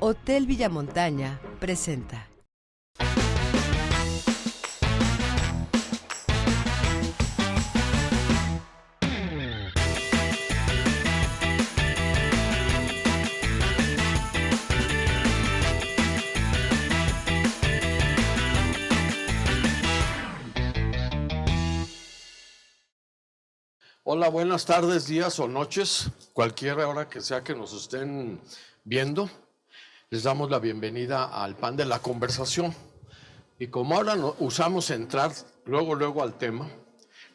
Hotel Villamontaña presenta. Hola, buenas tardes, días o noches, cualquier hora que sea que nos estén viendo. Les damos la bienvenida al pan de la conversación. Y como ahora usamos entrar luego al tema,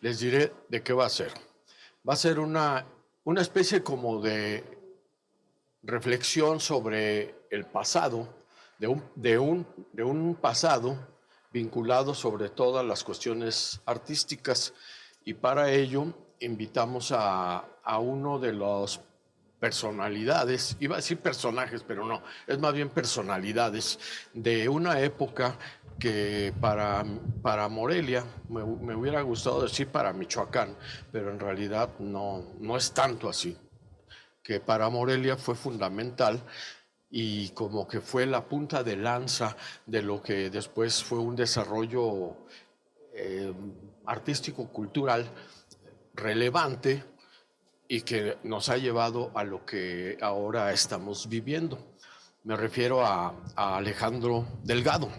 les diré de qué va a ser. Va a ser una especie como de reflexión sobre el pasado, de un pasado vinculado sobre todas las cuestiones artísticas. Y para ello invitamos a uno de los personalidades, iba a decir personajes, pero no, es más bien personalidades de una época que para Morelia, me hubiera gustado decir para Michoacán, pero en realidad no es tanto así, que para Morelia fue fundamental y como que fue la punta de lanza de lo que después fue un desarrollo artístico-cultural relevante y que nos ha llevado a lo que ahora estamos viviendo. Me refiero a Alejandro Delgado.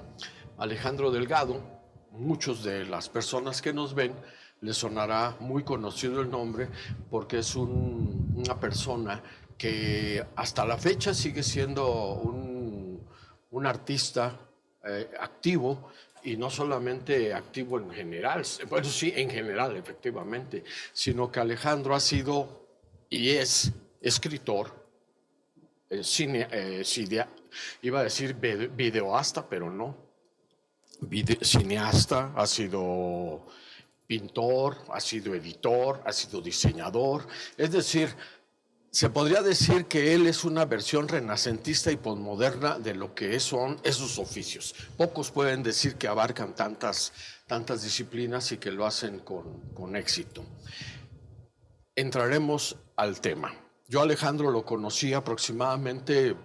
Alejandro Delgado, muchos de las personas que nos ven les sonará muy conocido el nombre porque es una persona que hasta la fecha sigue siendo un artista activo, y no solamente activo en general, bueno, sí, en general, efectivamente, sino que Alejandro ha sido y es escritor, iba a decir videoasta, pero no, cineasta, ha sido pintor, ha sido editor, ha sido diseñador, es decir, se podría decir que él es una versión renacentista y posmoderna de lo que son esos oficios. Pocos pueden decir que abarcan tantas disciplinas y que lo hacen con éxito. Entraremos al tema. Yo a Alejandro lo conocí aproximadamente,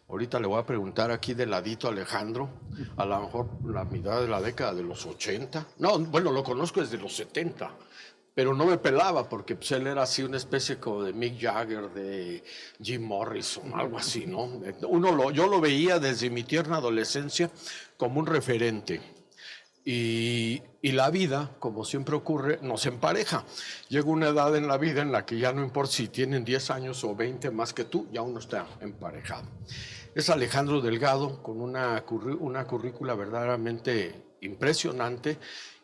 ahorita le voy a preguntar aquí de ladito a Alejandro, a lo mejor la mitad de la década de los 80. No, bueno, lo conozco desde los 70. Pero no me pelaba porque pues, él era así una especie como de Mick Jagger, de Jim Morrison, algo así, ¿no? Yo lo veía desde mi tierna adolescencia como un referente. Y la vida, como siempre ocurre, nos empareja. Llega una edad en la vida en la que ya no importa si tienen 10 años o 20 más que tú, ya uno está emparejado. Es Alejandro Delgado con una currícula verdaderamente impresionante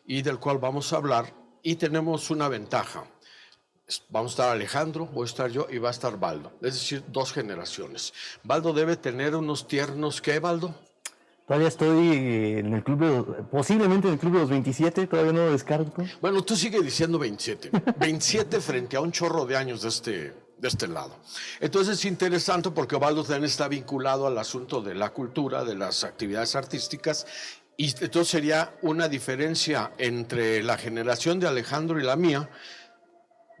y del cual vamos a hablar. Y tenemos una ventaja. Vamos a estar Alejandro, voy a estar yo y va a estar Baldo. Es decir, dos generaciones. Baldo debe tener unos tiernos, ¿qué, Baldo? Todavía estoy en el club, posiblemente en el club de los 27, todavía no lo descarto. Bueno, tú sigue diciendo 27. 27 frente a un chorro de años de este lado. Entonces es interesante porque Baldo también está vinculado al asunto de la cultura, de las actividades artísticas. Y entonces sería una diferencia entre la generación de Alejandro y la mía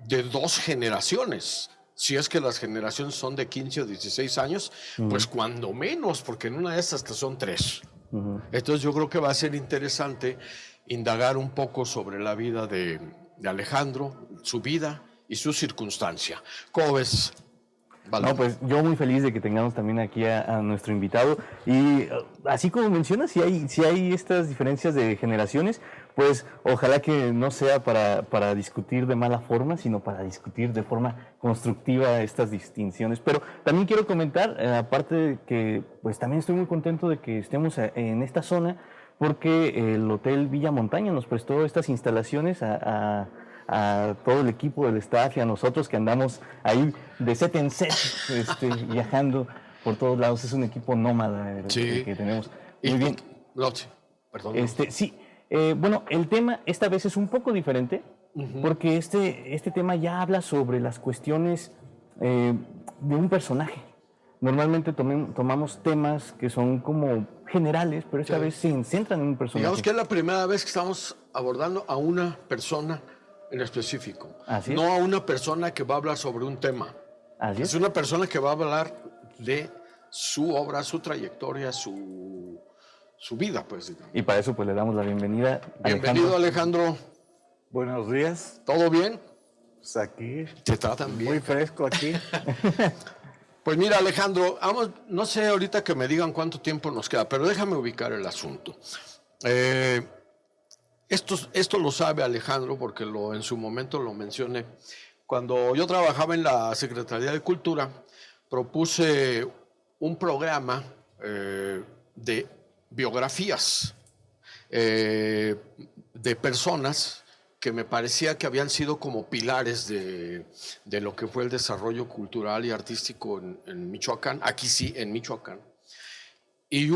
de 2 generaciones. Si es que las generaciones son de 15 o 16 años, pues cuando menos, porque en una de estas hasta son 3. Entonces yo creo que va a ser interesante indagar un poco sobre la vida de Alejandro, su vida y su circunstancia. ¿Cómo ves? Vale. No, pues yo muy feliz de que tengamos también aquí a nuestro invitado y así como mencionas, si hay estas diferencias de generaciones, pues ojalá que no sea para discutir de mala forma, sino para discutir de forma constructiva estas distinciones. Pero también quiero comentar, aparte de que pues también estoy muy contento de que estemos en esta zona, porque el Hotel Villamontaña nos prestó estas instalaciones a todo el equipo del staff y a nosotros que andamos ahí de set en set, viajando por todos lados. Es un equipo nómada que tenemos. Muy bien. Perdón. Sí, bueno, el tema esta vez es un poco diferente, porque este tema ya habla sobre las cuestiones de un personaje. Normalmente tomamos temas que son como generales, pero esta vez se centran en un personaje. Digamos que es la primera vez que estamos abordando a una persona en específico. No a una persona que va a hablar sobre un tema. Así es. Es una persona que va a hablar de su obra, su trayectoria, su vida, pues, digamos. Y para eso pues le damos la bienvenida. Bienvenido, Alejandro. Buenos días. ¿Todo bien? Pues aquí. ¿Te tratan bien? Muy fresco aquí. Pues mira, Alejandro, no sé ahorita que me digan cuánto tiempo nos queda, pero déjame ubicar el asunto. Esto lo sabe Alejandro porque en su momento lo mencioné. Cuando yo trabajaba en la Secretaría de Cultura, propuse un programa de biografías de personas que me parecía que habían sido como pilares de lo que fue el desarrollo cultural y artístico en Michoacán, aquí sí, en Michoacán. Y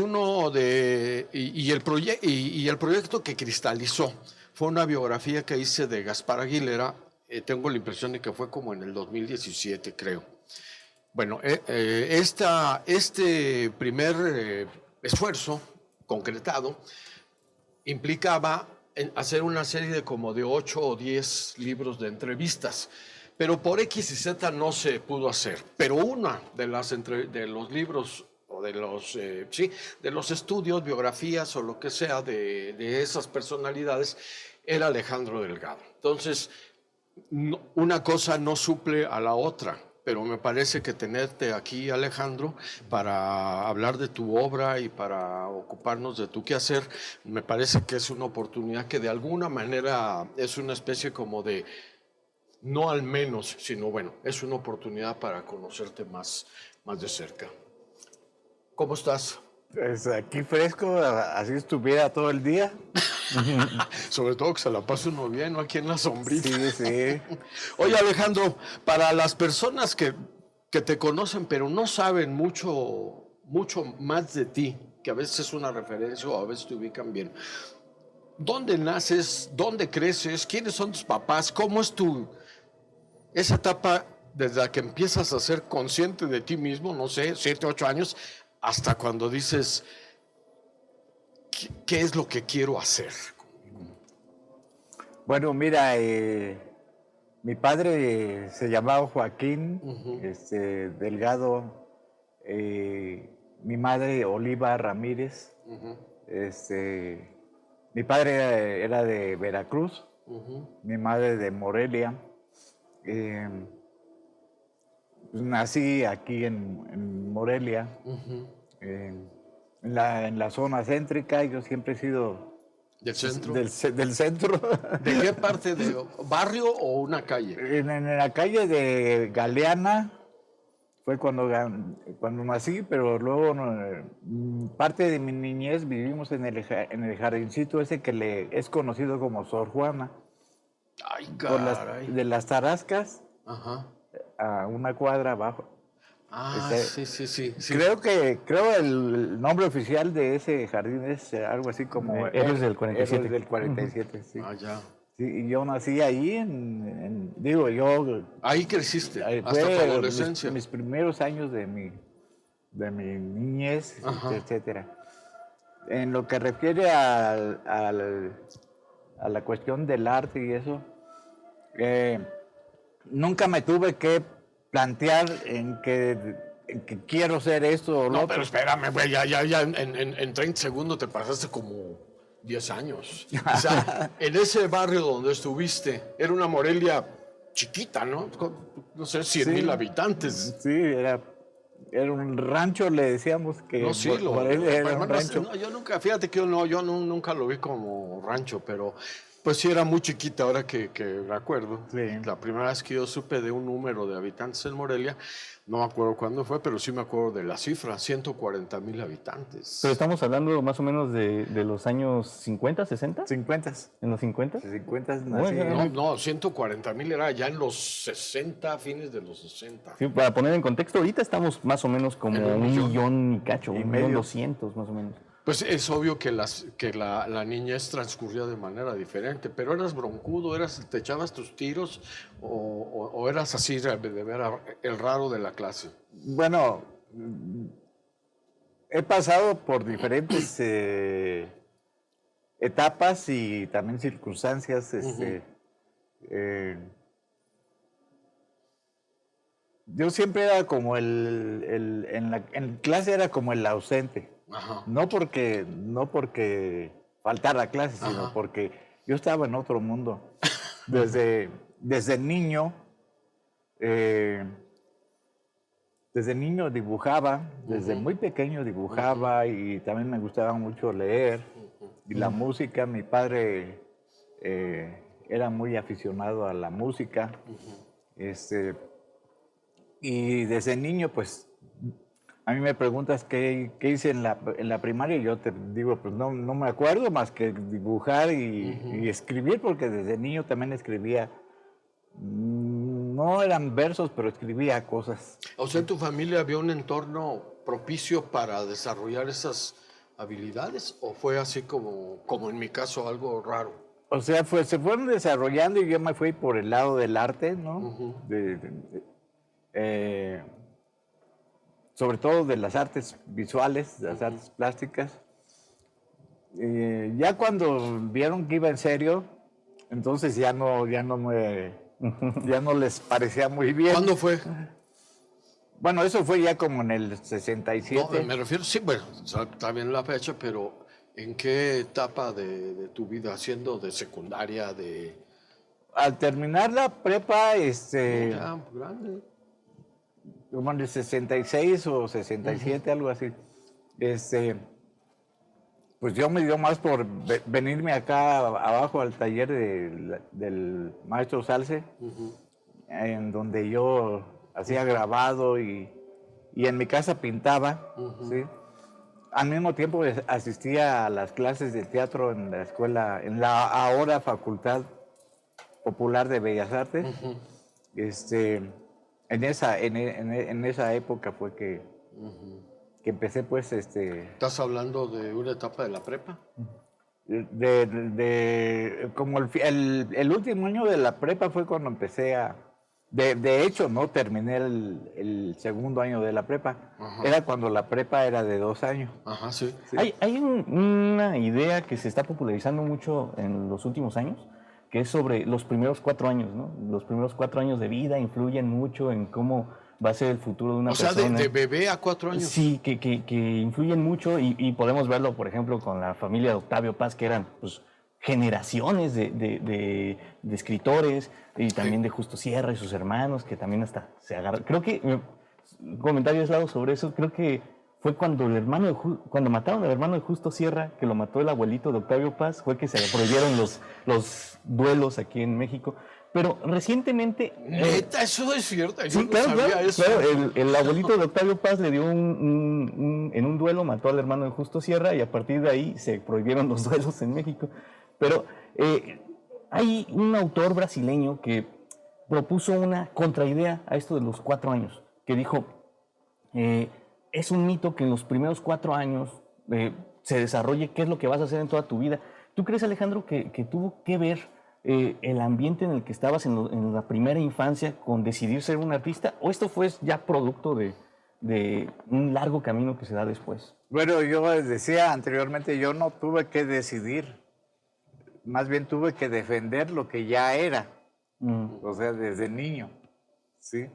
el proyecto que cristalizó fue una biografía que hice de Gaspar Aguilera, tengo la impresión de que fue como en el 2017, creo. Bueno, este primer esfuerzo concretado implicaba hacer una serie de como de 8 o 10 libros de entrevistas, pero por X y Z no se pudo hacer. Pero una de los libros o de los estudios, biografías o lo que sea de esas personalidades era Alejandro Delgado. Entonces, una cosa no suple a la otra, pero me parece que tenerte aquí, Alejandro, para hablar de tu obra y para ocuparnos de tu quehacer, me parece que es una oportunidad que de alguna manera es una especie como de, no al menos, sino bueno, es una oportunidad para conocerte más de cerca. ¿Cómo estás? Pues aquí fresco, así estuviera todo el día. Sobre todo que se la pase uno bien, ¿no? Aquí en la sombrita. Sí, sí. Oye, Alejandro, para las personas que te conocen pero no saben mucho más de ti, que a veces es una referencia o a veces te ubican bien, ¿dónde naces? ¿Dónde creces? ¿Quiénes son tus papás? ¿Cómo es esa etapa desde la que empiezas a ser consciente de ti mismo, no sé, 7, 8 años, hasta cuando dices, ¿qué es lo que quiero hacer? Bueno, mira, mi padre se llamaba Joaquín Delgado, mi madre Oliva Ramírez. Mi padre era de Veracruz, mi madre de Morelia. Pues nací aquí en Morelia, en la zona céntrica. Yo siempre he sido ¿Del centro? del centro. ¿De qué parte? ¿De barrio o una calle? En la calle de Galeana fue cuando nací, pero luego parte de mi niñez vivimos en el jardincito ese que es conocido como Sor Juana. Ay, caray. De las Tarascas. Ajá. A una cuadra abajo. Ah, sí. Creo el nombre oficial de ese jardín es algo así como Héroes del 47. Héroes del 47, sí. Ah, ya. Sí, y yo nací ahí digo, yo... Ahí creciste, hasta tu adolescencia. Mis primeros años de mi niñez, etcétera. En lo que refiere a la cuestión del arte y eso, nunca me tuve que plantear en que quiero ser esto o lo No, otro. pero espérame, güey, ya en 30 segundos te pasaste como 10 años. O sea, en ese barrio donde estuviste, era una Morelia chiquita, ¿no? No sé, 100,000 habitantes. Sí, era un rancho, le decíamos que No, sí, Morelia era un rancho. No, yo nunca, fíjate que yo nunca lo vi como rancho, pero pues sí era muy chiquita ahora que me acuerdo. Sí. La primera vez que yo supe de un número de habitantes en Morelia, no me acuerdo cuándo fue, pero sí me acuerdo de la cifra, 140,000 habitantes. Pero estamos hablando más o menos de los años 50, 60. 50. ¿En los 50? 50 nací. Bueno, No, 140,000 era ya en los 60, fines de los 60. Sí, para poner en contexto, ahorita estamos más o menos como En un 1,000,000 y cacho, y 1,200,000 más o menos. Pues es obvio que la niñez transcurría de manera diferente, pero eras broncudo, te echabas tus tiros o eras así de ver el raro de la clase. Bueno, he pasado por diferentes etapas y también circunstancias. yo siempre era como en clase era como el ausente. Ajá. No porque faltara a clase, sino Ajá. porque yo estaba en otro mundo. Desde niño, desde niño dibujaba, desde muy pequeño dibujaba y también me gustaba mucho leer. Y la música, mi padre era muy aficionado a la música. Y desde niño, pues, a mí me preguntas qué hice en la primaria y yo te digo, pues no me acuerdo más que dibujar y escribir, porque desde niño también escribía. No eran versos, pero escribía cosas. O sea, ¿en tu familia había un entorno propicio para desarrollar esas habilidades? ¿O fue así como en mi caso, algo raro? O sea, se fueron desarrollando y yo me fui por el lado del arte, ¿no? Sobre todo de las artes visuales, de las artes plásticas. Ya cuando vieron que iba en serio, entonces ya no les parecía muy bien. ¿Cuándo fue? Bueno, eso fue ya como en el 67. No, me refiero, sí, bueno, está bien la fecha, pero ¿en qué etapa de tu vida? ¿Haciendo de secundaria, de...? Al terminar la prepa, Ya, grande. como en el 66 o 67, algo así, pues yo me dio más por venirme acá abajo al taller del maestro Salce, en donde yo hacía grabado y en mi casa pintaba, ¿sí? Al mismo tiempo asistía a las clases de teatro en la escuela, en la ahora Facultad Popular de Bellas Artes. En esa época fue que empecé, pues, ¿Estás hablando de una etapa de la prepa? como el último año de la prepa fue cuando empecé de hecho, no terminé el segundo año de la prepa. Era cuando la prepa era de 2 años. Ajá, sí. Hay una idea que se está popularizando mucho en los últimos años, que es sobre los primeros 4 años, ¿no? Los primeros 4 años de vida influyen mucho en cómo va a ser el futuro de una persona. O sea, de bebé a 4 años. Sí, que influyen mucho y podemos verlo, por ejemplo, con la familia de Octavio Paz, que eran, pues, generaciones de escritores y también de Justo Sierra y sus hermanos, que también hasta se agarran. Creo que, un comentario aislado sobre eso, creo que fue cuando cuando mataron al hermano de Justo Sierra, que lo mató el abuelito de Octavio Paz, fue que se prohibieron los duelos aquí en México. Pero recientemente... Neta, eso es cierto. Yo sí, no claro, sabía claro, eso. claro. El abuelito de Octavio Paz le dio en un duelo, mató al hermano de Justo Sierra y a partir de ahí se prohibieron los duelos en México. Pero hay un autor brasileño que propuso una contraidea a esto de los 4 años, que dijo, es un mito que en los primeros 4 años se desarrolle qué es lo que vas a hacer en toda tu vida. ¿Tú crees, Alejandro, que tuvo que ver el ambiente en el que estabas en la primera infancia con decidir ser un artista, o esto fue ya producto de un largo camino que se da después? Bueno, yo les decía anteriormente, yo no tuve que decidir, más bien tuve que defender lo que ya era, o sea, desde niño, ¿sí?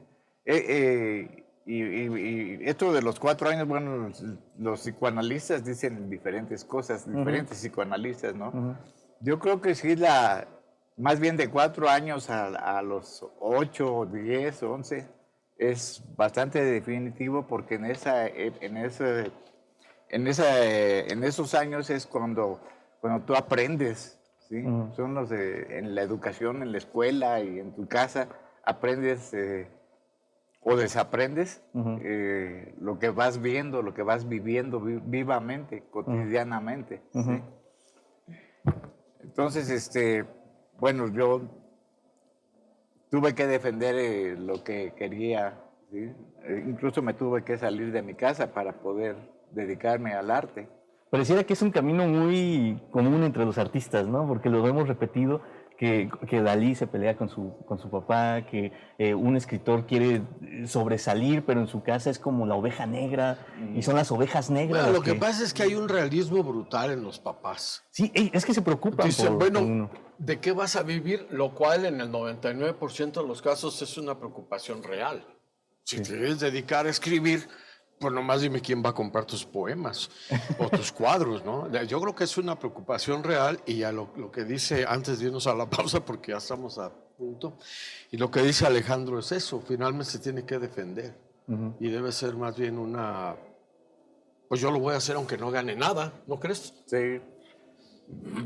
Y esto de los 4 años, bueno, los psicoanalistas dicen diferentes cosas, diferentes psicoanalistas, ¿no? Yo creo que sí, más bien de 4 años a los 8, 10, 11, es bastante definitivo, porque en esos años es cuando tú aprendes, ¿sí? Son en la educación, en la escuela y en tu casa, aprendes o desaprendes lo que vas viendo, lo que vas viviendo vivamente, cotidianamente, ¿sí? Entonces, bueno, yo tuve que defender lo que quería, ¿sí? Incluso me tuve que salir de mi casa para poder dedicarme al arte. Pareciera que es un camino muy común entre los artistas, ¿no? Porque lo hemos repetido, que Dalí se pelea con su papá, que un escritor quiere sobresalir, pero en su casa es como la oveja negra, y son las ovejas negras. Bueno, lo que pasa es que hay un realismo brutal en los papás. Sí, es que se preocupan Dicen, por bueno, uno. ¿de qué vas a vivir? Lo cual en el 99% de los casos es una preocupación real. Si te quieres dedicar a escribir, pues nomás dime quién va a comprar tus poemas o tus cuadros, ¿no? Yo creo que es una preocupación real y a lo que dice, antes de irnos a la pausa, porque ya estamos a punto, y lo que dice Alejandro es eso, finalmente se tiene que defender y debe ser más bien una, pues yo lo voy a hacer aunque no gane nada, ¿no crees? Sí.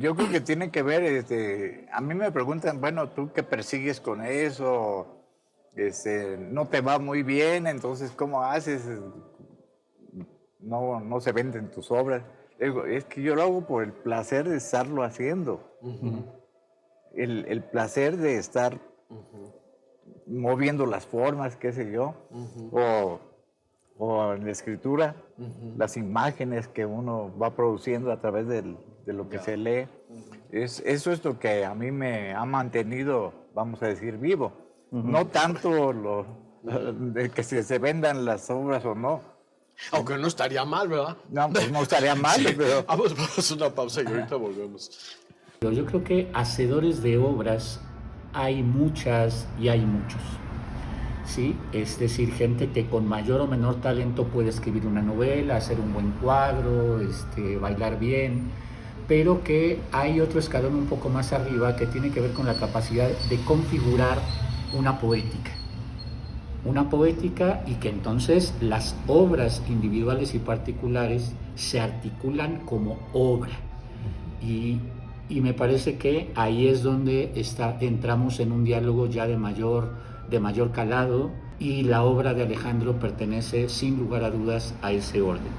Yo creo que tiene que ver, a mí me preguntan, bueno, ¿tú qué persigues con eso? No te va muy bien, entonces, ¿cómo haces? No se venden tus obras. Digo, es que yo lo hago por el placer de estarlo haciendo. El placer de estar moviendo las formas, qué sé yo, o en la escritura, las imágenes que uno va produciendo a través de lo que se lee. Eso es lo que a mí me ha mantenido, vamos a decir, vivo. No tanto de que se vendan las obras o no. Aunque no estaría mal, ¿verdad? No, pues no estaría mal, Sí. pero... Vamos a una pausa y ahorita volvemos. Yo creo que hacedores de obras hay muchas y hay muchos, ¿sí? Es decir, gente que con mayor o menor talento puede escribir una novela, hacer un buen cuadro, bailar bien, pero que hay otro escalón un poco más arriba que tiene que ver con la capacidad de configurar una poética y que entonces las obras individuales y particulares se articulan como obra. Y me parece que ahí es donde entramos en un diálogo ya de mayor calado, y la obra de Alejandro pertenece sin lugar a dudas a ese orden.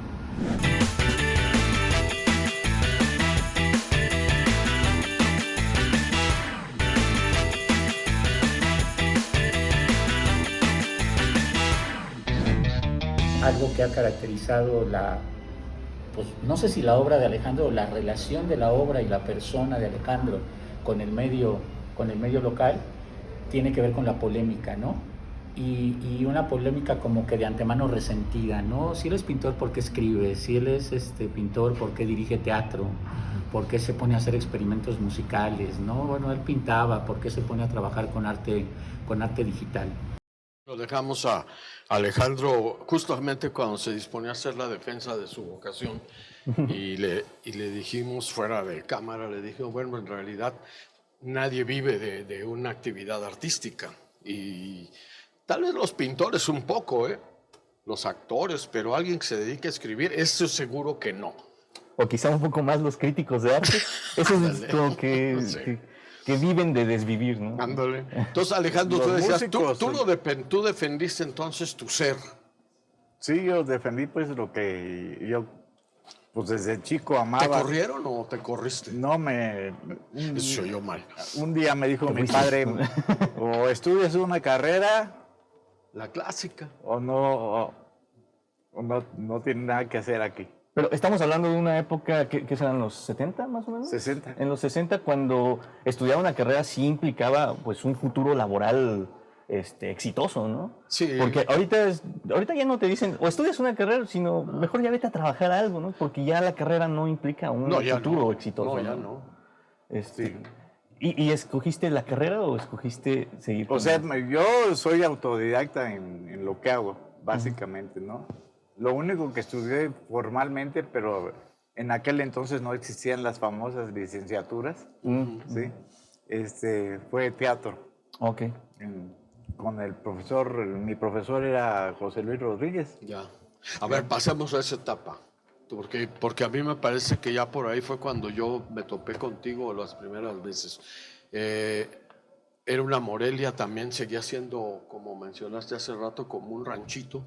Algo que ha caracterizado pues no sé si la obra de Alejandro o la relación de la obra y la persona de Alejandro con el medio local, tiene que ver con la polémica, ¿no? Y una polémica como que de antemano resentida, ¿no? Si él es pintor, ¿por qué escribe? Si él es pintor, ¿por qué dirige teatro? ¿Por qué se pone a hacer experimentos musicales? ¿No? Bueno, él pintaba, ¿por qué se pone a trabajar con arte digital? Lo dejamos a Alejandro justamente cuando se disponía a hacer la defensa de su vocación y le dijimos fuera de cámara, le dije, bueno, en realidad nadie vive de una actividad artística y tal vez los pintores un poco, los actores, pero alguien que se dedique a escribir, eso seguro que no. O quizá un poco más los críticos de arte. Eso es como que... Sí. Que viven de desvivir, ¿no? Ándale. Entonces, Alejandro, tú Los decías, músicos, tú defendiste entonces tu ser. Sí, yo defendí pues lo que yo pues desde chico amaba. ¿Te corrieron o te corriste? No, Eso se oyó mal. un día me dijo mi padre, o estudias una carrera La clásica. o no tiene nada que hacer aquí. Pero estamos hablando de una época, ¿qué serán los 70 más o menos? 60. En los 60, cuando estudiar una carrera sí implicaba pues un futuro laboral exitoso, ¿no? Sí. Porque ahorita ya no te dicen, o estudias una carrera, sino mejor ya vete a trabajar algo, ¿no? Porque ya la carrera no implica un futuro exitoso. No, ya no. Sí. ¿Y escogiste la carrera o escogiste seguir? O sea, yo soy autodidacta en lo que hago, básicamente, ¿no? Lo único que estudié formalmente, pero en aquel entonces no existían las famosas licenciaturas, ¿sí? Fue teatro. Ok. Con mi profesor era José Luis Rodríguez. Ya. A ver, pasemos a esa etapa. Porque a mí me parece que ya por ahí fue cuando yo me topé contigo las primeras veces. Era una Morelia, también seguía siendo, como mencionaste hace rato, como un ranchito,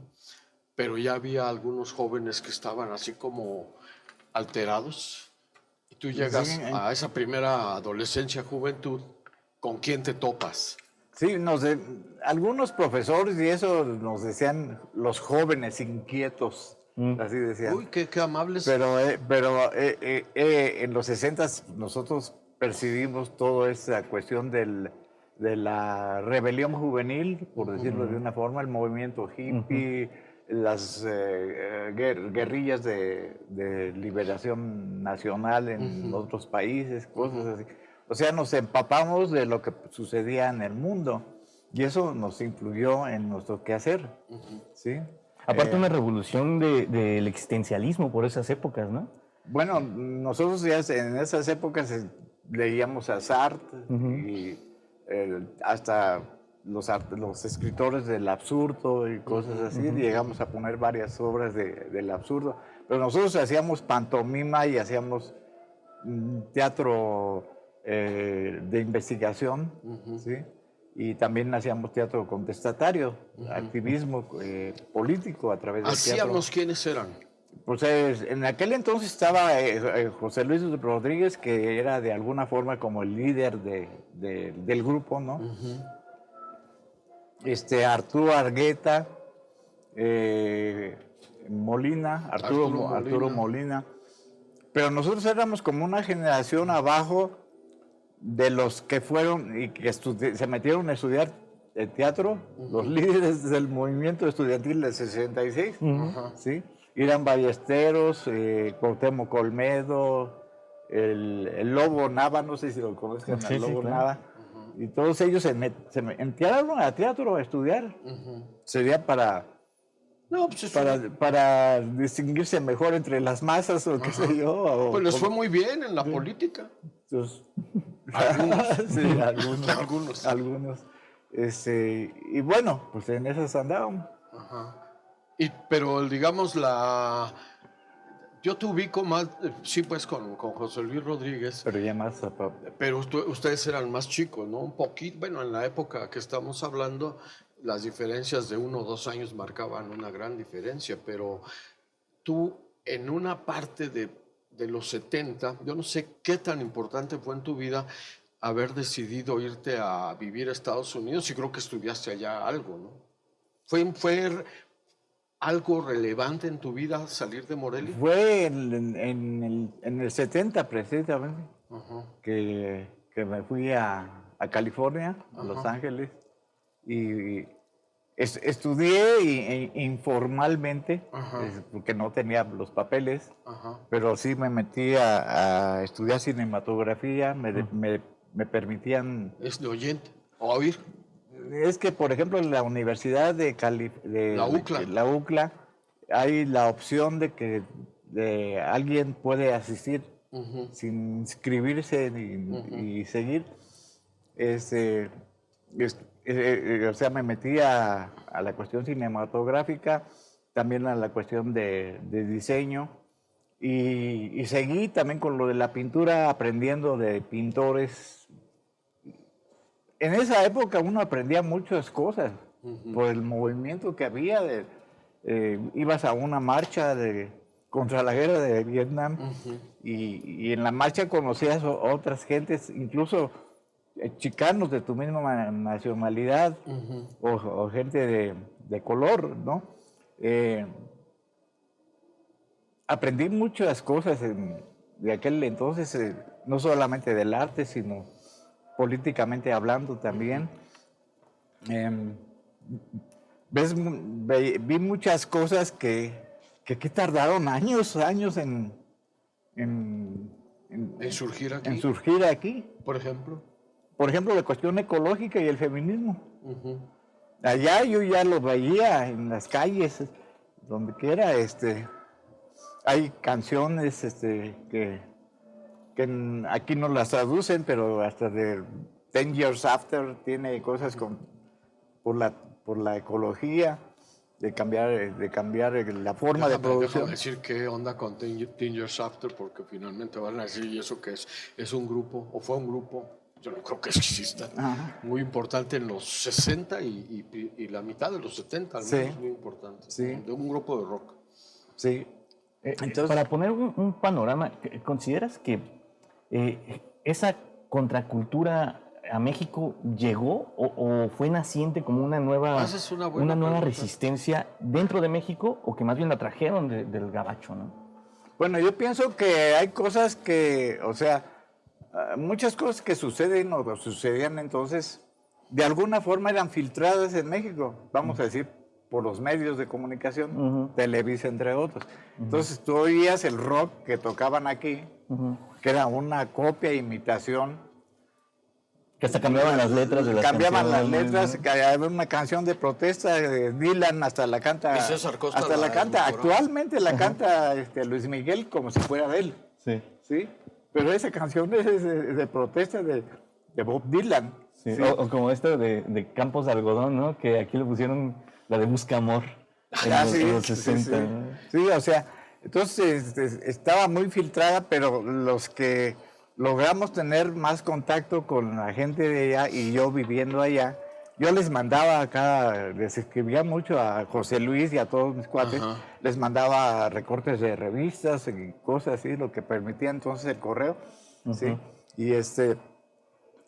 pero ya había algunos jóvenes que estaban así como alterados. Y tú llegas a esa primera adolescencia, juventud, ¿con quién te topas? Sí, algunos profesores y eso nos decían los jóvenes inquietos, así decían. Uy, qué amables. Pero en los 60 nosotros percibimos toda esa cuestión de la rebelión juvenil, por decirlo de una forma, el movimiento hippie, las guerrillas de liberación nacional en otros países, cosas así. O sea, nos empapamos de lo que sucedía en el mundo. Y eso nos influyó en nuestro quehacer, ¿sí? Aparte una revolución del existencialismo por esas épocas, ¿no? Bueno, nosotros ya en esas épocas leíamos a Sartre y hasta los escritores del absurdo y cosas así. Llegamos a poner varias obras del absurdo. Pero nosotros hacíamos pantomima y hacíamos teatro de investigación, ¿sí? Y también hacíamos teatro contestatario, activismo político a través del teatro. ¿Hacíamos quiénes eran? Pues en aquel entonces estaba José Luis Rodríguez, que era de alguna forma como el líder del grupo, ¿no? Arturo Argueta, Arturo Molina. Pero nosotros éramos como una generación abajo de los que fueron y que se metieron a estudiar teatro, los líderes del movimiento estudiantil del 66, ¿sí? Irán Ballesteros, Cuauhtémoc Olmedo, el Lobo Nava, no sé si lo conocen, el Lobo Nava, y todos ellos se entraron a teatro a estudiar. Sería para distinguirse mejor entre las masas o qué sé yo. Pues les fue muy bien en la política. Entonces, Algunos. Sí, algunos. Y bueno, pues en esas andábamos. Pero digamos yo te ubico más, sí, pues con José Luis Rodríguez. Pero ya más. Pero ustedes eran más chicos, ¿no? Un poquito, bueno, en la época que estamos hablando, las diferencias de 1 o 2 años marcaban una gran diferencia, pero tú en una parte de los 70, yo no sé qué tan importante fue en tu vida haber decidido irte a vivir a Estados Unidos, y creo que estudiaste allá algo, ¿no? ¿Fue algo relevante en tu vida salir de Morelia? Fue en el 70 precisamente, que me fui a California, a Los Ángeles, y estudié informalmente, porque no tenía los papeles, pero sí me metí a estudiar cinematografía, me permitían... ¿Es de oyente o oír? Es que, por ejemplo, en la Universidad de la UCLA, hay la opción de que alguien puede asistir sin inscribirse y seguir. O sea, me metí a la cuestión cinematográfica, también a la cuestión de diseño, y seguí también con lo de la pintura, aprendiendo de pintores. En esa época uno aprendía muchas cosas por el movimiento que había. Ibas a una marcha contra la guerra de Vietnam y en la marcha conocías otras gentes, incluso chicanos de tu misma nacionalidad o gente de color, ¿no? Aprendí muchas cosas de aquel entonces, no solamente del arte, sino políticamente hablando también. Vi muchas cosas que tardaron años en surgir aquí. En surgir aquí. Por ejemplo, la cuestión ecológica y el feminismo. Allá yo ya lo veía en las calles, donde quiera. Hay canciones que aquí no las traducen, pero hasta de 10 Years After tiene cosas por la ecología, de cambiar la forma de producción. Déjame decir qué onda con 10 Years After, porque finalmente van a decir, ¿y eso qué es? ¿Es un grupo o fue un grupo? Yo no creo que exista. Muy importante en los 60 y la mitad de los 70, al menos, muy importante. Sí. De un grupo de rock. Sí. Entonces, para poner un panorama, ¿consideras que esa contracultura a México llegó o fue naciente como una nueva resistencia dentro de México, o que más bien la trajeron del gabacho, ¿no? Bueno, yo pienso que hay cosas muchas cosas que suceden o sucedían entonces, de alguna forma eran filtradas en México, vamos a decir, por los medios de comunicación, Televisa entre otros. Entonces tú oías el rock que tocaban aquí, que era una copia, imitación Que hasta cambiaban las letras de las Cambiaban las canciones, letras, ¿no? que había una canción de protesta de Dylan, hasta la canta. Y César Costa hasta la la canta, incorporó. actualmente la canta Luis Miguel como si fuera de él. Sí. ¿Sí? Pero esa canción es de protesta de Bob Dylan. Sí. ¿sí? O como esta de Campos de Algodón, ¿no? Que aquí le pusieron la de Busca Amor en los 60. sí. ¿no? Sí, o sea, entonces estaba muy filtrada, pero los que logramos tener más contacto con la gente de allá y yo viviendo allá, yo les mandaba acá, les escribía mucho a José Luis y a todos mis cuates, Ajá. les mandaba recortes de revistas y cosas así, lo que permitía entonces el correo, ¿sí?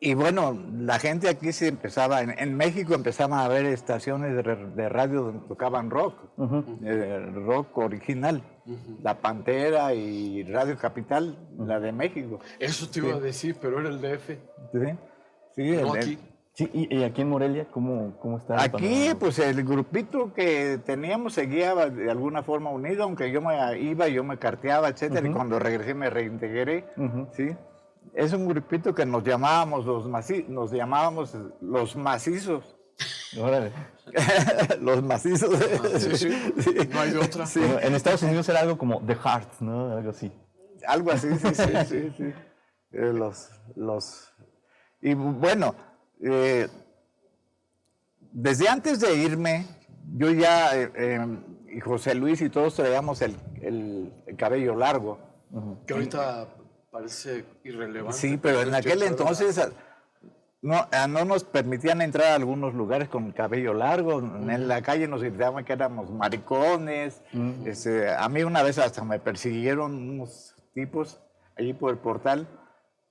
Y bueno, la gente aquí se empezaba, en México empezaban a haber estaciones de radio donde tocaban rock, rock original, La Pantera y Radio Capital, la de México. Eso te iba a decir, pero era el DF, ¿Sí? Sí, no aquí. Sí, y aquí en Morelia, ¿cómo está? el Aquí, panorama? pues el grupito que teníamos seguía de alguna forma unido, aunque yo me iba, yo me carteaba, etcétera, y cuando regresé me reintegré, ¿sí? Es un grupito que nos llamábamos los macizos. Órale. Los macizos. Sí, sí. No hay de otra. Sí, Bueno, en Estados Unidos era algo como The Heart, ¿no? Algo así. algo así, sí. Y bueno, desde antes de irme, yo ya, y José Luis y todos traíamos el cabello largo. Que ahorita parece irrelevante. Sí, pero en aquel yo- entonces no nos permitían entrar a algunos lugares con el cabello largo. En la calle nos gritaban que éramos maricones. A mí una vez hasta me persiguieron unos tipos allí por el portal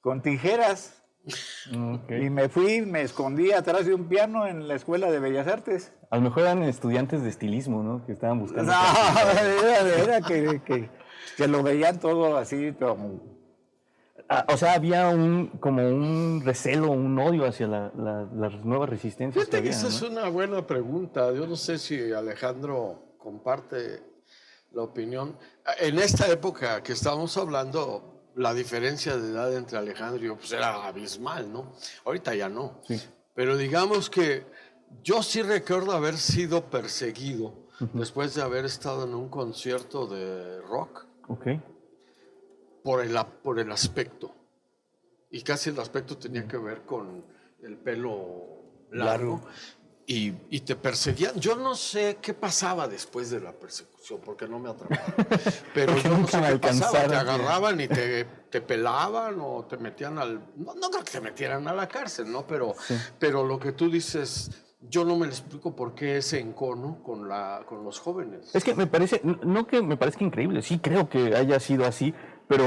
con tijeras. Ok. Y me fui, me escondí atrás de un piano en la Escuela de Bellas Artes. A lo mejor eran estudiantes de estilismo, ¿no? Que estaban buscando. No, era que lo veían todo así, como... O sea, había como un recelo, un odio hacia las nuevas resistencias. Fíjate que había, esa es ¿no? una buena pregunta. Yo no sé si Alejandro comparte la opinión. En esta época que estamos hablando, la diferencia de edad entre Alejandro y yo pues era abismal, ¿no? Ahorita ya no. Sí. Pero digamos que yo sí recuerdo haber sido perseguido después de haber estado en un concierto de rock Ok. por el aspecto. Y casi el aspecto tenía que ver con el pelo largo. Y te perseguían. Yo no sé qué pasaba después de la persecución, porque no me atraparon. Pero Porque yo no nunca sé me qué pasaba. Te alcanzaron. agarraban y te pelaban o te metían no creo que te metieran a la cárcel, ¿no? Pero lo que tú dices, yo no me lo explico por qué ese encono con los jóvenes. Es que me parece, no que me parezca increíble, sí creo que haya sido así, pero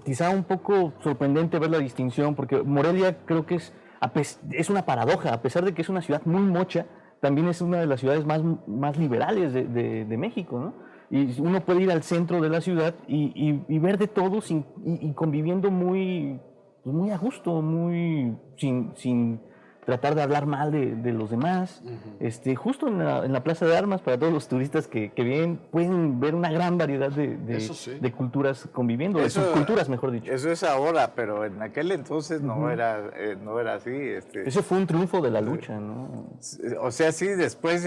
quizá un poco sorprendente ver la distinción, porque Morelia creo que es una paradoja, a pesar de que es una ciudad muy mocha, también es una de las ciudades más liberales de México, ¿no? Y uno puede ir al centro de la ciudad y ver de todo y conviviendo muy a gusto, sin tratar de hablar mal de los demás. Justo en la Plaza de Armas, para todos los turistas que vienen, pueden ver una gran variedad Eso sí. de culturas conviviendo, de Eso- subculturas, mejor dicho. Eso es ahora, pero en aquel entonces no era así. Ese fue un triunfo de la lucha, ¿no? O sea, sí, después,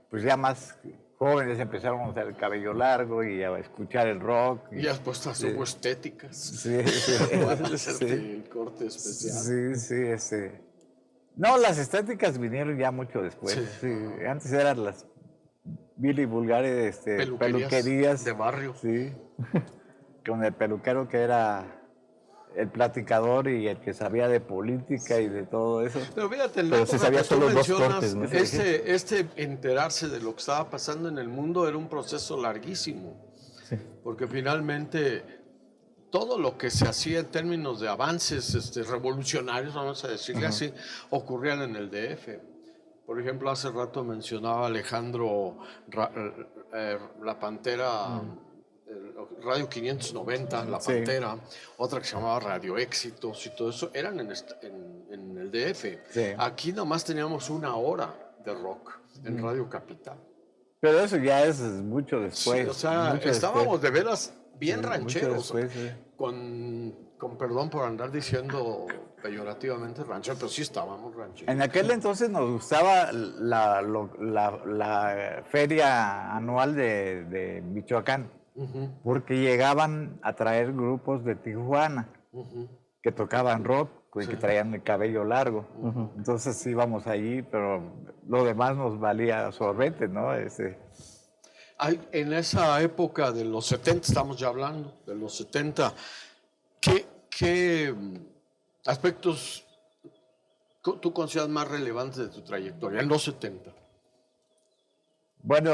pues ya más jóvenes empezaron a usar el cabello largo y a escuchar el rock. Y ya pues hasta hubo estéticas. Sí, Para hacerte sí, el corte especial. sí. No, las estéticas vinieron ya mucho después. Sí. Sí. Antes eran las vil y vulgares peluquerías. de barrio. Sí. Con el peluquero que era el platicador y el que sabía de política y de todo eso. Pero fíjate, en la Pero se época sabía que tú solo dos mencionas, cortes, ¿no? este enterarse de lo que estaba pasando en el mundo era un proceso larguísimo. Sí. Porque finalmente todo lo que se hacía en términos de avances revolucionarios, vamos a decirle así, ocurrían en el DF. Por ejemplo, hace rato mencionaba Alejandro La Pantera, Radio 590, La Sí. Pantera, otra que se llamaba Radio Éxitos y todo eso, eran en el DF. Sí. Aquí nomás teníamos una hora de rock en Radio Capital. Pero eso ya es mucho después. Sí, o sea, mucho estábamos después. de veras bien Sí, mucho rancheros. después, sí. Con Con perdón por andar diciendo peyorativamente ranchero, pero sí estábamos rancheros. En aquel entonces nos gustaba la feria anual de Michoacán, porque llegaban a traer grupos de Tijuana que tocaban rock y que traían el cabello largo. Entonces íbamos allí, pero lo demás nos valía sorbete, ¿no? En esa época de los 70, estamos ya hablando, de los 70, ¿qué aspectos tú consideras más relevantes de tu trayectoria en los 70? Bueno,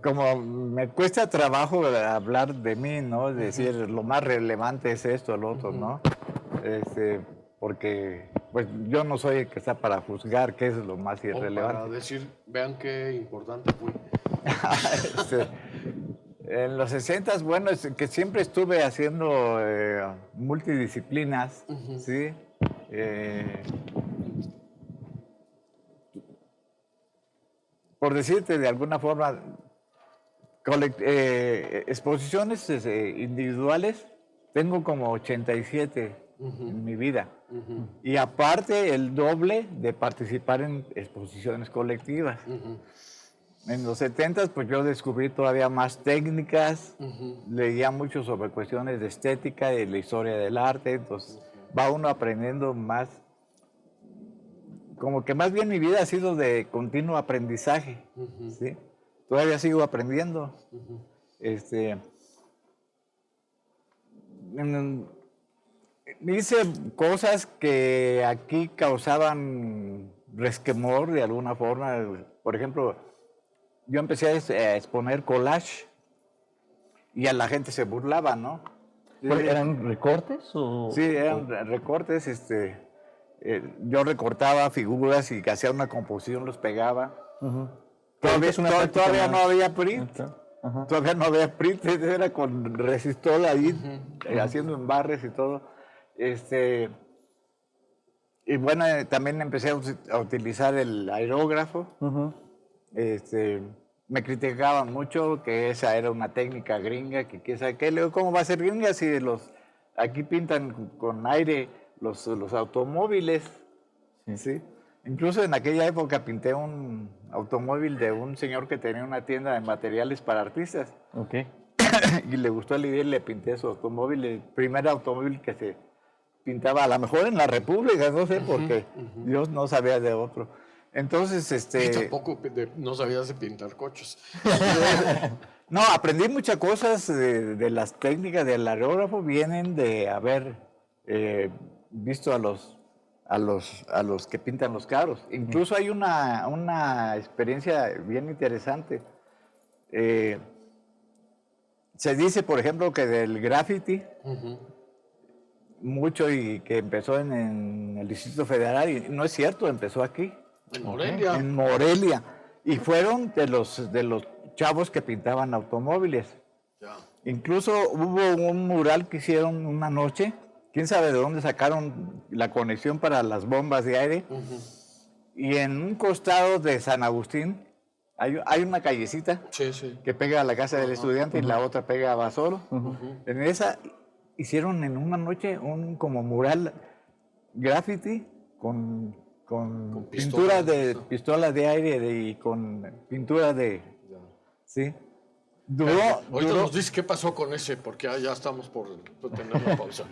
como me cuesta trabajo hablar de mí, ¿no? Es decir, lo más relevante es esto, lo otro, ¿no? Porque pues yo no soy el que está para juzgar qué es lo más irrelevante. Para decir, vean qué importante fui. En los 60, bueno, es que siempre estuve haciendo multidisciplinas, ¿sí? Por decirte de alguna forma, exposiciones individuales, tengo como 87 en mi vida. Y aparte el doble de participar en exposiciones colectivas. En los 70 pues yo descubrí todavía más técnicas, leía mucho sobre cuestiones de estética y la historia del arte, entonces va uno aprendiendo más. Como que más bien mi vida ha sido de continuo aprendizaje, ¿sí? Todavía sigo aprendiendo. Hice cosas que aquí causaban resquemor de alguna forma. Por ejemplo, yo empecé a exponer collage y a la gente se burlaba, ¿no? ¿Eran recortes o...? Sí, eran recortes. Yo recortaba figuras y hacía una composición, los pegaba. Todavía no había print. Todavía no había print, era con resistol ahí, haciendo embarres y todo. Y bueno, también empecé a utilizar el aerógrafo. Me criticaban mucho que esa era una técnica gringa, que quién sabe qué. Le digo, ¿cómo va a ser gringa si aquí pintan con aire los automóviles? ¿Sí? Incluso en aquella época pinté un automóvil de un señor que tenía una tienda de materiales para artistas. Y le gustó la idea y le pinté su automóvil, el primer automóvil que se pintaba, a lo mejor en la República, no sé, porque yo no sabía de otro. Entonces, Y tampoco no sabías de pintar coches. No, aprendí muchas cosas de las técnicas del aerógrafo, vienen de haber visto a los que pintan los carros. Incluso hay una experiencia bien interesante. Se dice, por ejemplo, que del graffiti, mucho y que empezó en el Distrito Federal, y no es cierto, empezó aquí. En Morelia. En Morelia. Y fueron de los chavos que pintaban automóviles. Ya. Incluso hubo un mural que hicieron una noche, quién sabe de dónde sacaron la conexión para las bombas de aire. Y en un costado de San Agustín hay una callecita que pega a la casa del estudiante y la otra pega a Basoro. En esa hicieron en una noche un como mural graffiti con pistolas de aire y con pintura de... ¿Sí? Ahorita nos dice qué pasó con ese, porque ya estamos por tener una pausa.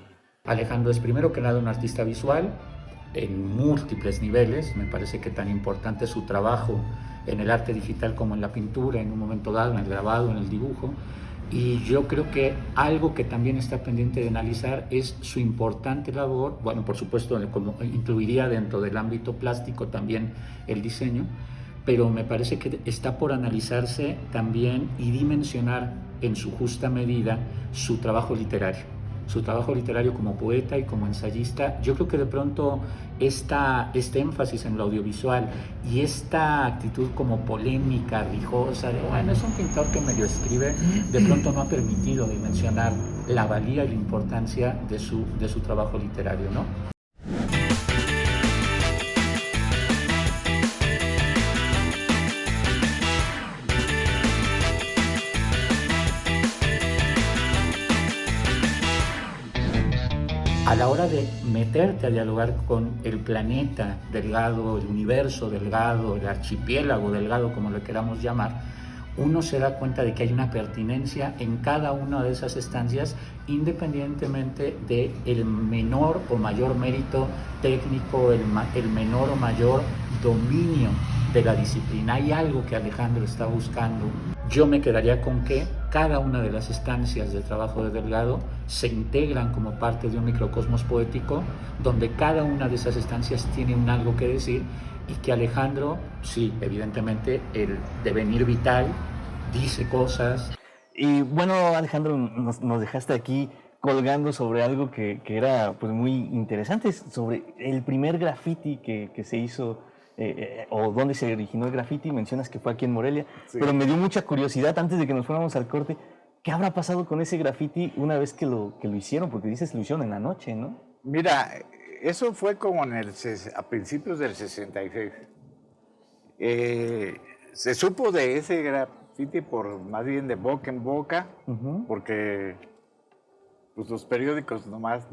Alejandro es primero que nada un artista visual en múltiples niveles. Me parece que tan importante es su trabajo en el arte digital como en la pintura, en un momento dado, en el grabado, en el dibujo. Y yo creo que algo que también está pendiente de analizar es su importante labor, bueno, por supuesto, como incluiría dentro del ámbito plástico también el diseño, pero me parece que está por analizarse también y dimensionar en su justa medida su trabajo literario como poeta y como ensayista. Yo creo que de pronto este énfasis en lo audiovisual y esta actitud como polémica, rijosa, de bueno, es un pintor que medio escribe, de pronto no ha permitido dimensionar la valía y la importancia de su trabajo literario, ¿no? la hora de meterte a dialogar con el planeta delgado, el universo delgado, el archipiélago delgado, como lo queramos llamar, uno se da cuenta de que hay una pertinencia en cada una de esas estancias, independientemente de el menor o mayor mérito técnico, el menor o mayor dominio de la disciplina. Hay algo que Alejandro está buscando. Yo me quedaría con que cada una de las estancias de trabajo de Delgado se integran como parte de un microcosmos poético, donde cada una de esas estancias tiene un algo que decir, y que Alejandro, sí, evidentemente, el devenir vital, dice cosas. Y bueno, Alejandro, nos dejaste aquí colgando sobre algo que era pues muy interesante, sobre el primer graffiti que se hizo, o dónde se originó el graffiti. Mencionas que fue aquí en Morelia, sí. Pero me dio mucha curiosidad, antes de que nos fuéramos al corte, ¿qué habrá pasado con ese graffiti una vez que lo hicieron? Porque dices que lo hicieron en la noche, ¿no? Mira, eso fue como a principios del 66. Se supo de ese graffiti más bien de boca en boca, porque pues, los periódicos nomás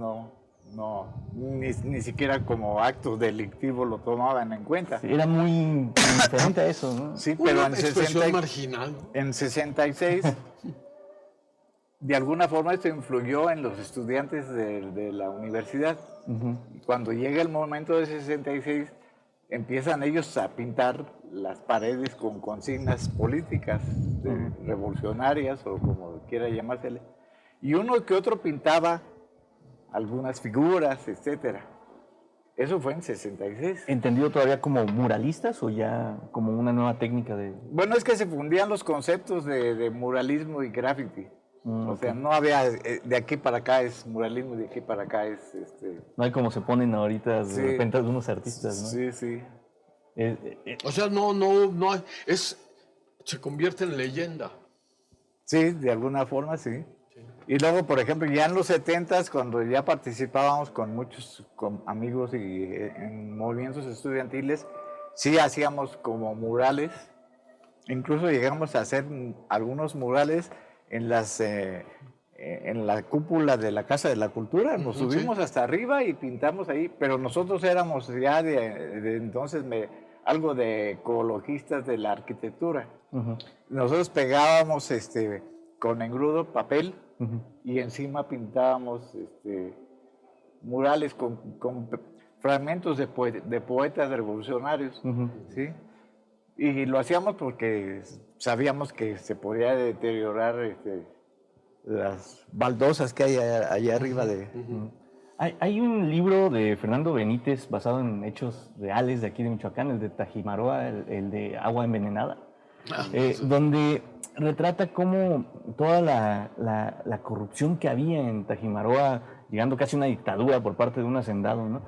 ni siquiera como acto delictivo lo tomaban en cuenta. Sí, era muy diferente a eso, ¿no? Sí, pero expresión marginal. En 66, de alguna forma esto influyó en los estudiantes de la universidad. Cuando llega el momento de 66, empiezan ellos a pintar las paredes con consignas políticas, revolucionarias o como quiera llamársele. Y uno que otro pintaba algunas figuras, etcétera. Eso fue en 66. ¿Entendido todavía como muralistas o ya como una nueva técnica de...? Bueno, es que se fundían los conceptos de muralismo y graffiti. O sea, no había, de aquí para acá es muralismo, de aquí para acá es... No hay como se ponen ahorita de repente algunos artistas, ¿no? Sí, sí. O sea, no hay, se convierte en leyenda. Sí, de alguna forma, sí. Y luego, por ejemplo, ya en los 70s, cuando ya participábamos con muchos amigos y en movimientos estudiantiles, sí hacíamos como murales. Incluso llegamos a hacer algunos murales en la cúpula de la Casa de la Cultura. Nos subimos hasta arriba y pintamos ahí, pero nosotros éramos ya de entonces algo de ecologistas de la arquitectura. Nosotros pegábamos con engrudo papel y encima pintábamos murales con fragmentos de poetas revolucionarios, ¿sí? Y lo hacíamos porque sabíamos que se podía deteriorar las baldosas que hay allá arriba de... Hay un libro de Fernando Benítez basado en hechos reales de aquí de Michoacán, el de Tajimaroa, el de Agua Envenenada, donde retrata cómo toda la corrupción que había en Tajimaroa, llegando casi a una dictadura por parte de un hacendado, ¿no?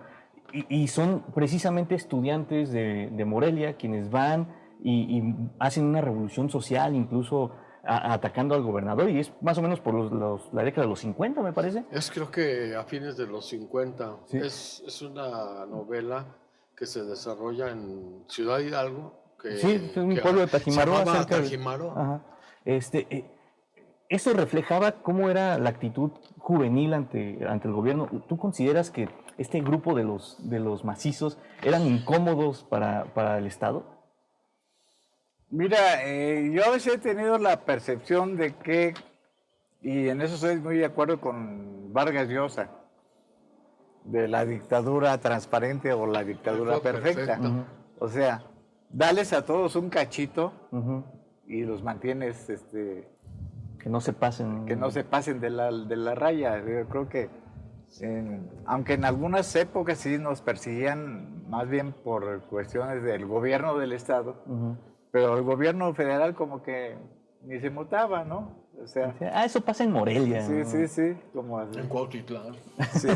Y son precisamente estudiantes de Morelia quienes van y hacen una revolución social, incluso atacando al gobernador, y es más o menos por la década de los 50, me parece. Creo que a fines de los 50. Sí. Es una novela que se desarrolla en Ciudad Hidalgo. Sí, es un pueblo de Tajimaroa. Se llama Tajimaroa. Ajá. Eso reflejaba cómo era la actitud juvenil ante el gobierno. ¿Tú consideras que este grupo de los macizos eran incómodos para el Estado? Mira, yo a veces he tenido la percepción de que, y en eso estoy muy de acuerdo con Vargas Llosa, de la dictadura transparente o la dictadura perfecta. O sea, dales a todos un cachito y los mantienes... que no se pasen. Que no se pasen de la raya. Yo creo que, aunque en algunas épocas sí nos persiguían más bien por cuestiones del gobierno del Estado, pero el gobierno federal como que ni se mutaba, ¿no? O sea, eso pasa en Morelia. Sí, sí. Como así. En Cuautitlán. Sí.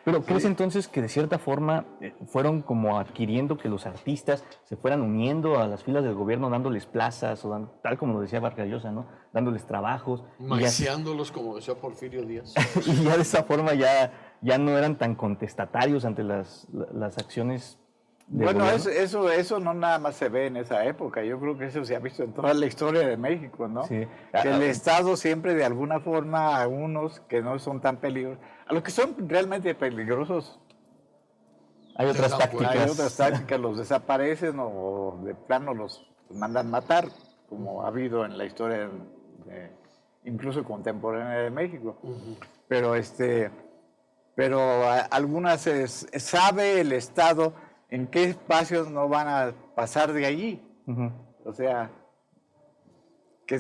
Pero ¿crees entonces que de cierta forma fueron como adquiriendo que los artistas se fueran uniendo a las filas del gobierno, dándoles plazas, o tal como lo decía Vargas Llosa, ¿no? Dándoles trabajos? Maiciándolos, como decía Porfirio Díaz. Y ya de esa forma ya no eran tan contestatarios ante las acciones Bueno, gobierno? eso no nada más se ve en esa época, yo creo que eso se ha visto en toda la historia de México, ¿no? Sí. Que el Estado siempre de alguna forma a unos que no son tan peligrosos, a los que son realmente peligrosos, Hay otras tácticas. hay otras tácticas, los desaparecen o de plano los mandan matar, como ha habido en la historia incluso contemporánea de México. Pero algunas sabe el Estado en qué espacios no van a pasar de allí. Ujú. O sea, que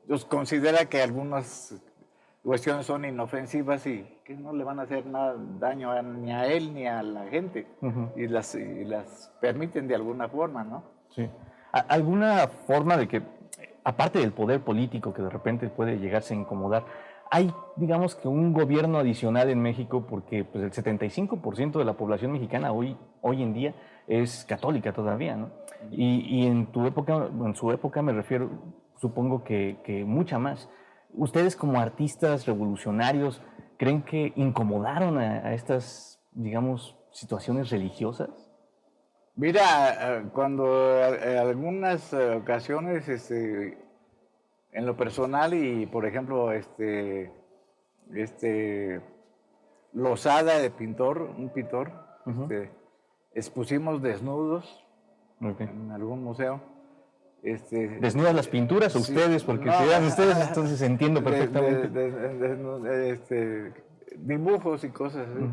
los considera que algunas cuestiones son inofensivas y que no le van a hacer nada daño ni a él ni a la gente. Ujú. Y las permiten de alguna forma, ¿no? Sí. ¿Alguna forma de que, aparte del poder político que de repente puede llegarse a incomodar, hay, digamos, que un gobierno adicional en México? Porque pues, el 75% de la población mexicana hoy en día es católica todavía, ¿no? Y en su época me refiero, supongo que mucha más. ¿Ustedes como artistas revolucionarios creen que incomodaron a estas, digamos, situaciones religiosas? Mira, cuando en algunas ocasiones, en lo personal y por ejemplo, Losada de un pintor, expusimos desnudos Okay. en algún museo. ¿Desnudas las pinturas o sí, ustedes? Porque no, si eran ustedes, entonces entiendo perfectamente. Dibujos y cosas así.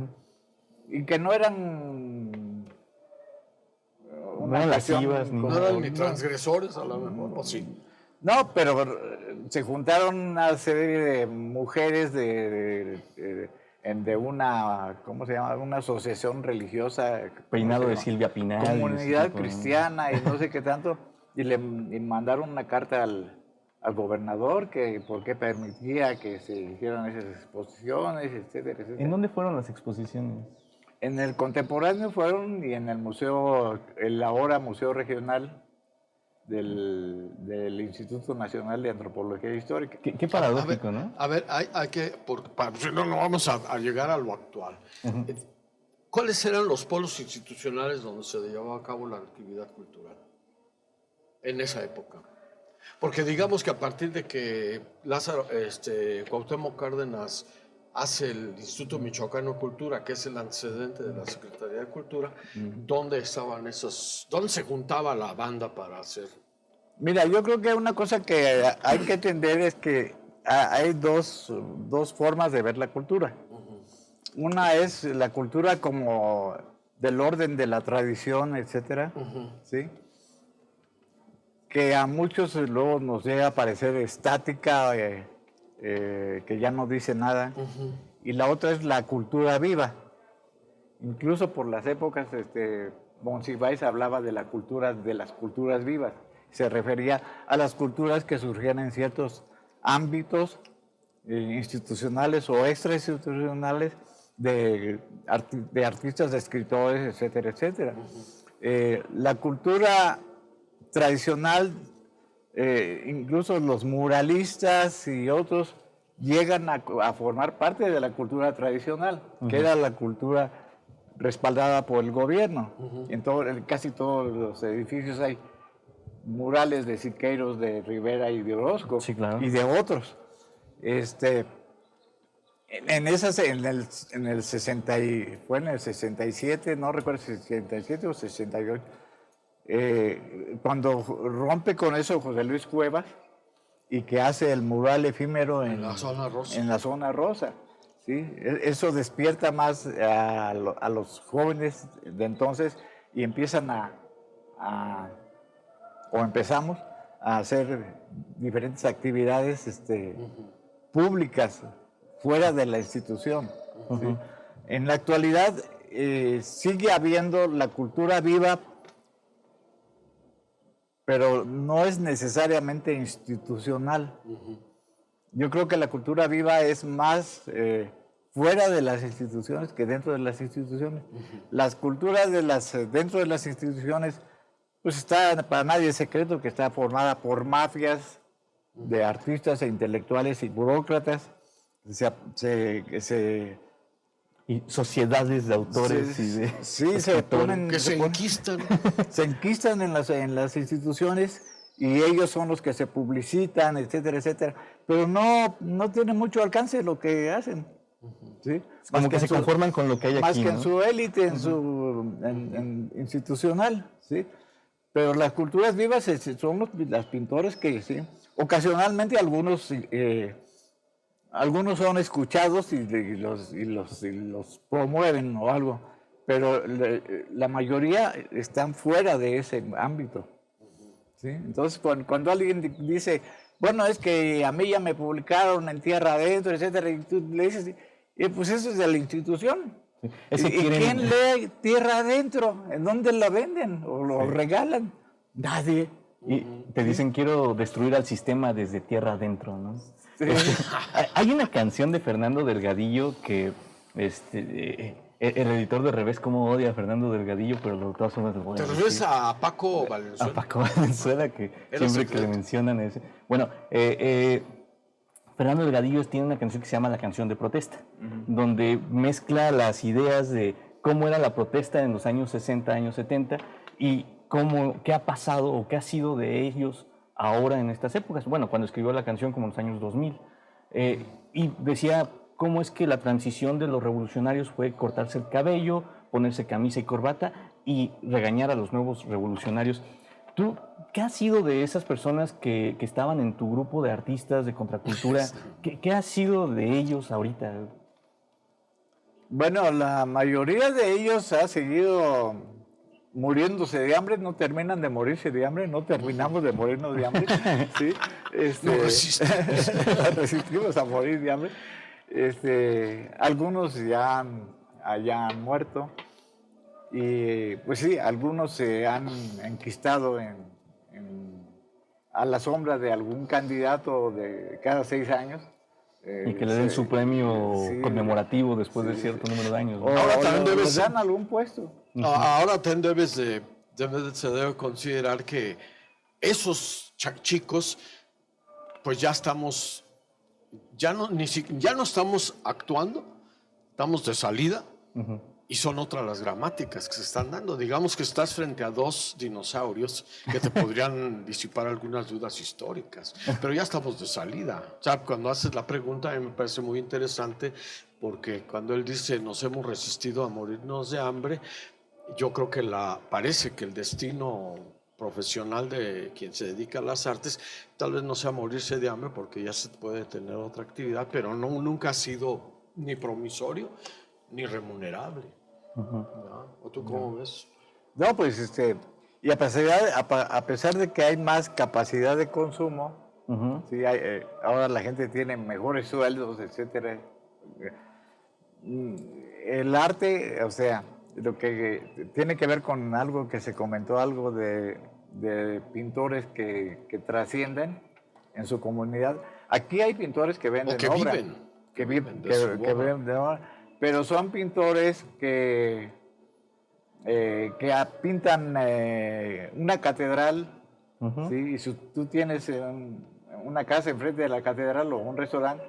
Y que no eran No eran lascivas ni No eran ni transgresores, a lo mejor, o sí. No, pero se juntaron una serie de mujeres de una, ¿cómo se llama? Una asociación religiosa. Peinado de Silvia Pinal. Comunidad cristiana y no sé qué tanto. Y le mandaron una carta al gobernador que por qué permitía que se hicieran esas exposiciones, etcétera, etcétera. ¿En dónde fueron las exposiciones? En el Contemporáneo fueron y en el museo, el ahora Museo Regional del Instituto Nacional de Antropología Histórica. Qué paradójico, ¿no? A ver, hay que, si no, no vamos a llegar a lo actual. ¿Cuáles eran los polos institucionales donde se llevaba a cabo la actividad cultural en esa época? Porque digamos que a partir de que Cuauhtémoc Cárdenas hace el Instituto Michoacano de Cultura, que es el antecedente de la Secretaría de Cultura, ¿dónde se juntaba la banda para hacer? Mira, yo creo que una cosa que hay que entender es que hay dos formas de ver la cultura. Una es la cultura como del orden de la tradición, etcétera, ¿sí? Que a muchos luego nos llega a parecer estática, que ya no dice nada. Y la otra es la cultura viva. Incluso por las épocas, Monsiváis hablaba de las culturas vivas. Se refería a las culturas que surgían en ciertos ámbitos institucionales o extrainstitucionales de artistas, de escritores, etcétera, etcétera. La cultura tradicional, incluso los muralistas y otros llegan a formar parte de la cultura tradicional, que era la cultura respaldada por el gobierno. En casi todos los edificios hay murales de Siqueiros, de Rivera y de Orozco, Sí, claro. y de otros. En el 67, no recuerdo si 67 o 68, cuando rompe con eso José Luis Cuevas y que hace el mural efímero en la zona rosa. En la zona rosa, ¿sí? Eso despierta más a los jóvenes de entonces y empiezan empezamos a hacer diferentes actividades públicas fuera de la institución. ¿Sí? En la actualidad sigue habiendo la cultura viva, pero no es necesariamente institucional. Yo creo que la cultura viva es más fuera de las instituciones que dentro de las instituciones. Las culturas dentro de las instituciones, pues para nadie es secreto que está formada por mafias de artistas e intelectuales y burócratas. Se Y sociedades de autores y de Sí, Que se enquistan. se enquistan en las instituciones y ellos son los que se publicitan, etcétera, etcétera. Pero no tiene mucho alcance lo que hacen. ¿Sí? Como que se conforman con lo que hay más aquí, que ¿no? en su élite, en institucional, ¿sí? Pero las culturas vivas son los pintores que, sí, ocasionalmente algunos son escuchados y los promueven o algo, pero la mayoría están fuera de ese ámbito, ¿sí? Entonces, cuando alguien dice, bueno, es que a mí ya me publicaron en Tierra Adentro, etcétera, y tú le dices, pues eso es de la institución. Sí. ¿Y quién lee Tierra Adentro? ¿En dónde la venden o lo regalan? Nadie. Y te dicen, quiero destruir al sistema desde tierra adentro, ¿no? Sí. Hay una canción de Fernando Delgadillo que el editor de Revés cómo odia a Fernando Delgadillo, pero de todas formas lo voy a ¿Te decir. refieres a Paco Valenzuela? A Paco Valenzuela, que Era siempre secreto. que le mencionan ese. Bueno, Fernando Delgadillo tiene una canción que se llama La Canción de Protesta, donde mezcla las ideas de cómo era la protesta en los años 60, años 70 y qué ha pasado o qué ha sido de ellos ahora en estas épocas. Bueno, cuando escribió la canción como en los años 2000. Y decía cómo es que la transición de los revolucionarios fue cortarse el cabello, ponerse camisa y corbata y regañar a los nuevos revolucionarios. ¿Tú qué has sido de esas personas que estaban en tu grupo de artistas de contracultura? ¿Qué ha sido de ellos ahorita? Bueno, la mayoría de ellos ha seguido muriéndose de hambre, no terminan de morirse de hambre, no terminamos de morirnos de hambre, ¿sí? No resistimos. Resistimos a morir de hambre. Algunos ya han muerto y pues sí, algunos se han enquistado a la sombra de algún candidato de cada 6 años. Y que le den su premio sí, conmemorativo después de cierto número de años, ¿no? Ahora también les dan algún puesto. Ahora también se debe considerar que esos chicos, pues ya no estamos actuando, estamos de salida. Y son otras las gramáticas que se están dando. Digamos que estás frente a 2 dinosaurios que te podrían disipar algunas dudas históricas, pero ya estamos de salida. O sea, cuando haces la pregunta, a mí me parece muy interesante, porque cuando él dice nos hemos resistido a morirnos de hambre, yo creo que parece que el destino profesional de quien se dedica a las artes tal vez no sea morirse de hambre, porque ya se puede tener otra actividad, pero nunca ha sido ni promisorio ni remunerable. ¿No? ¿O tú cómo ves? No, pues y a pesar de que hay más capacidad de consumo, sí, ahora la gente tiene mejores sueldos, etcétera. El arte, o sea, lo que tiene que ver con algo que se comentó, algo de pintores que trascienden en su comunidad. Aquí hay pintores que venden obra, que viven de obra. Pero son pintores que pintan una catedral, ¿sí? Y si tú tienes una casa enfrente de la catedral o un restaurante,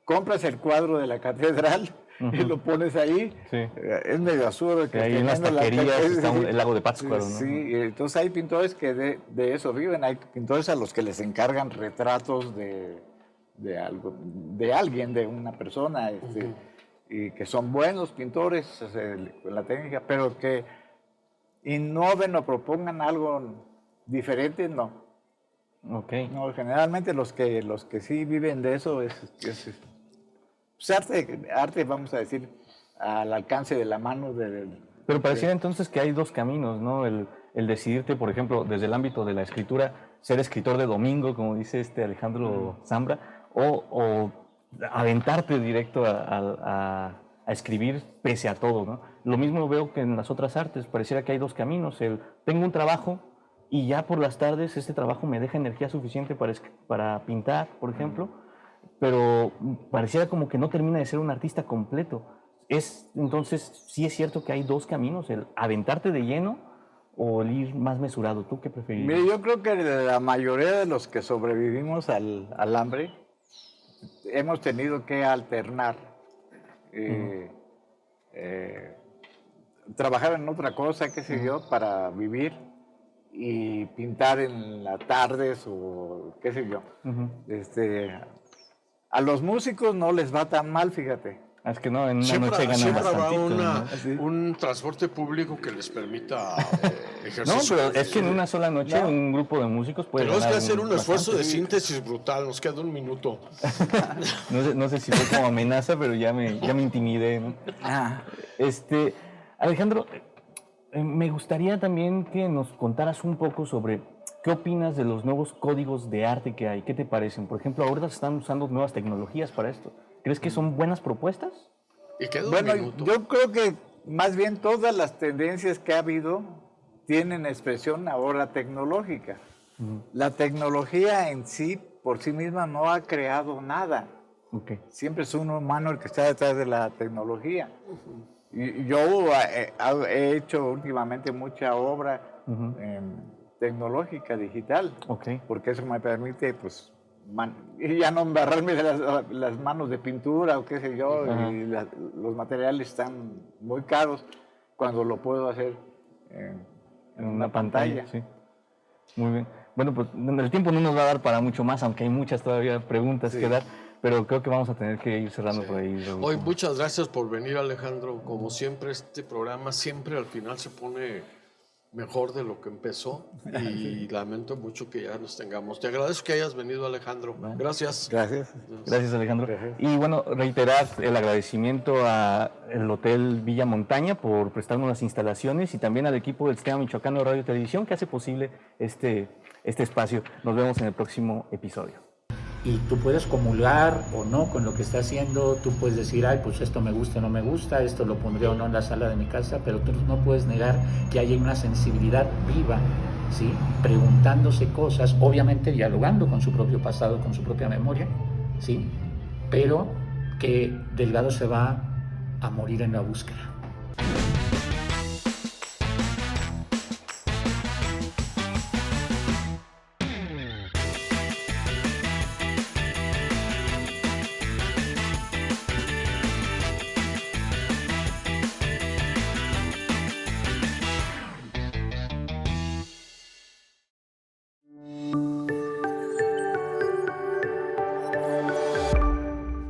compras el cuadro de la catedral y lo pones ahí. Sí. Es medio absurdo. Que ahí en las taquerías está el lago de Pátzcuaro, ¿no? Sí, entonces hay pintores que de eso viven. Hay pintores a los que les encargan retratos de alguien, de una persona, y que son buenos pintores con la técnica, pero que innoven o propongan algo diferente, no. Okay. No, generalmente los que sí viven de eso es pues arte, vamos a decir, al alcance de la mano Pero pareciera entonces que hay 2 caminos, ¿no? El decidirte, por ejemplo, desde el ámbito de la escritura, ser escritor de domingo, como dice Alejandro Zambra, o aventarte directo a escribir pese a todo, ¿no? Lo mismo veo que en las otras artes, pareciera que hay 2 caminos. Tengo un trabajo y ya por las tardes este trabajo me deja energía suficiente para pintar, por ejemplo, pero pareciera como que no termina de ser un artista completo. Entonces, sí es cierto que hay 2 caminos, el aventarte de lleno o el ir más mesurado. ¿Tú qué preferirías? Mira, yo creo que la mayoría de los que sobrevivimos al hambre hemos tenido que alternar trabajaba en otra cosa, qué sé yo, para vivir y pintar en las tardes o qué sé yo. A los músicos no les va tan mal, fíjate. Es que no, en una Siempre, noche ganan siempre habrá bastantito, ¿no? un transporte público que les permita ejercer No, su pero es que en una sola noche No. un grupo de músicos puede Tenemos que ganar hacer un esfuerzo de bastante. síntesis brutal, nos queda un minuto. No sé si fue como amenaza, pero ya me intimidé, ¿no? Alejandro, me gustaría también que nos contaras un poco sobre qué opinas de los nuevos códigos de arte que hay. ¿Qué te parecen? Por ejemplo, ahora se están usando nuevas tecnologías para esto. ¿Crees que son buenas propuestas? Y queda un Bueno, minuto. yo creo que más bien todas las tendencias que ha habido tienen expresión ahora tecnológica. La tecnología en sí, por sí misma, no ha creado nada. Okay. Siempre es un humano el que está detrás de la tecnología. Y yo he hecho últimamente mucha obra tecnológica, digital, Okay. porque eso me permite, pues, y ya no embarrarme de las manos de pintura o qué sé yo, y los materiales están muy caros cuando lo puedo hacer en una pantalla. Sí. Muy bien. Bueno, pues el tiempo no nos va a dar para mucho más, aunque hay muchas todavía preguntas que dar, pero creo que vamos a tener que ir cerrando por ahí. Hoy muchas gracias por venir, Alejandro. Como siempre, este programa siempre al final se pone mejor de lo que empezó y lamento mucho que ya nos tengamos. Te agradezco que hayas venido, Alejandro. Gracias. Gracias. Gracias, Alejandro. Gracias. Y bueno, reiterar el agradecimiento al Hotel Villa Montaña por prestarnos las instalaciones y también al equipo del Sistema Michoacano de Radio y Televisión que hace posible este espacio. Nos vemos en el próximo episodio. Y tú puedes comulgar o no con lo que está haciendo, tú puedes decir, ay, pues esto me gusta o no me gusta, esto lo pondré o no en la sala de mi casa, pero tú no puedes negar que hay una sensibilidad viva, ¿sí? Preguntándose cosas, obviamente dialogando con su propio pasado, con su propia memoria, ¿sí? Pero que Delgado se va a morir en la búsqueda.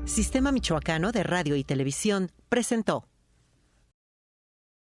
Sistema Michoacano de Radio y Televisión presentó